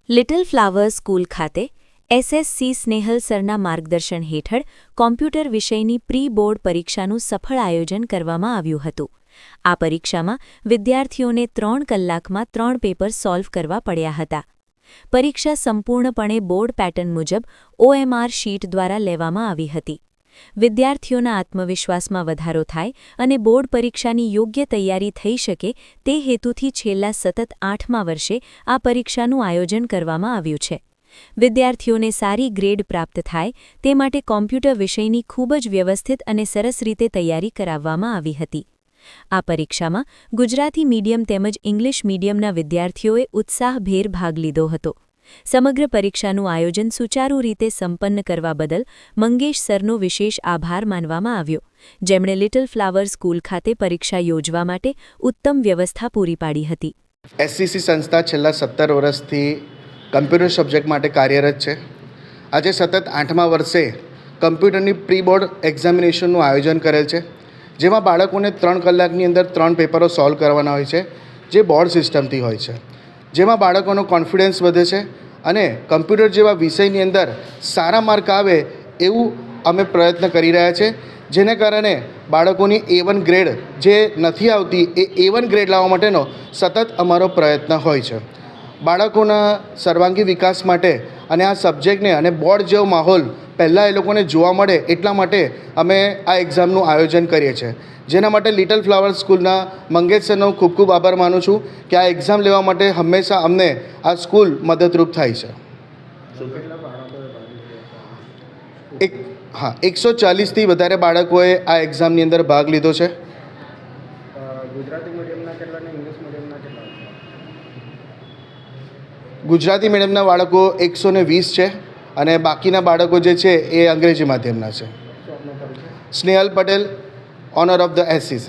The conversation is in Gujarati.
લિટલ ફ્લાવર્સ સ્કૂલ ખાતે એસએસસી સ્નેહલ સરના માર્ગદર્શન હેઠળ કોમ્પ્યુટર વિષયની પ્રી બોર્ડ પરીક્ષાનું સફળ આયોજન કરવામાં આવ્યું હતું. આ પરીક્ષામાં વિદ્યાર્થીઓને 3 કલાકમાં 3 પેપર સોલ્વ કરવા પડ્યા હતા. પરીક્ષા સંપૂર્ણપણે બોર્ડ પેટર્ન મુજબ OMR શીટ દ્વારા લેવામાં આવી હતી. વિદ્યાર્થીઓના આત્મવિશ્વાસમાં વધારો થાય અને બોર્ડ પરીક્ષાની યોગ્ય તૈયારી થઈ શકે તે હેતુથી છેલ્લા સતત 8મા વર્ષે આ પરીક્ષાનું આયોજન કરવામાં આવ્યું છે. વિદ્યાર્થીઓને સારી ગ્રેડ પ્રાપ્ત થાય તે માટે કોમ્પ્યુટર વિષયની ખૂબ જ વ્યવસ્થિત અને સરસ રીતે તૈયારી કરાવવામાં આવી હતી. આ પરીક્ષામાં ગુજરાતી મીડિયમ તેમજ ઇંગ્લિશ મીડિયમના વિદ્યાર્થીઓએ ઉત્સાહભેર ભાગ લીધો હતો. સમગ્ર પરીક્ષાનું આયોજન સુચારુ રીતે સંપન્ન કરવા બદલ મંગેશ સરનો વિશેષ આભાર માનવામાં આવ્યો, જેમણે લિટલ ફ્લાવર સ્કૂલ ખાતે પરીક્ષા યોજવા માટે ઉત્તમ વ્યવસ્થા પૂરી પાડી હતી. એસસીસી સંસ્થા છેલ્લા 17 વર્ષથી કમ્પ્યુટર સબ્જેક્ટ માટે કાર્યરત છે. આજે સતત 8મા વર્ષે કમ્પ્યુટરની પ્રી બોર્ડ એક્ઝામિનેશનનું આયોજન કરેલ છે, જેમાં બાળકોને 3 કલાકની અંદર 3 પેપરો સોલ્વ કરવાના હોય છે, જે બોર્ડ સિસ્ટમથી હોય છે. જેમાં બાળકોનો કોન્ફિડન્સ વધે છે અને કમ્પ્યુટર જેવા વિષયની અંદર સારા માર્ક આવે એવું અમે પ્રયત્ન કરી રહ્યા છે, જેને કારણે બાળકોની A1 ગ્રેડ જે નથી આવતી એ A1 ગ્રેડ લાવવા માટેનો સતત અમારો પ્રયત્ન હોય છે. બાળકોના સર્વાંગી વિકાસ માટે અને આ સબ્જેક્ટને અને બોર્ડ જેવો માહોલ પહેલાં એ લોકોને જોવા મળે એટલા માટે અમે આ એક્ઝામનું આયોજન કરીએ છીએ, જેના માટે લિટલ ફ્લાવર સ્કૂલના મંગેશ સરનો ખૂબ ખૂબ આભાર માનું છું કે આ એક્ઝામ લેવા માટે હંમેશા અમને આ સ્કૂલ મદદરૂપ થાય છે. 140થી વધારે બાળકોએ આ એક્ઝામની અંદર ભાગ લીધો છે. ગુજરાતી મીડિયમના બાળકો 120 છે અને બાકીના બાળકો જે છે એ અંગ્રેજી માધ્યમના છે. Snehal Patel, honour of the SCC.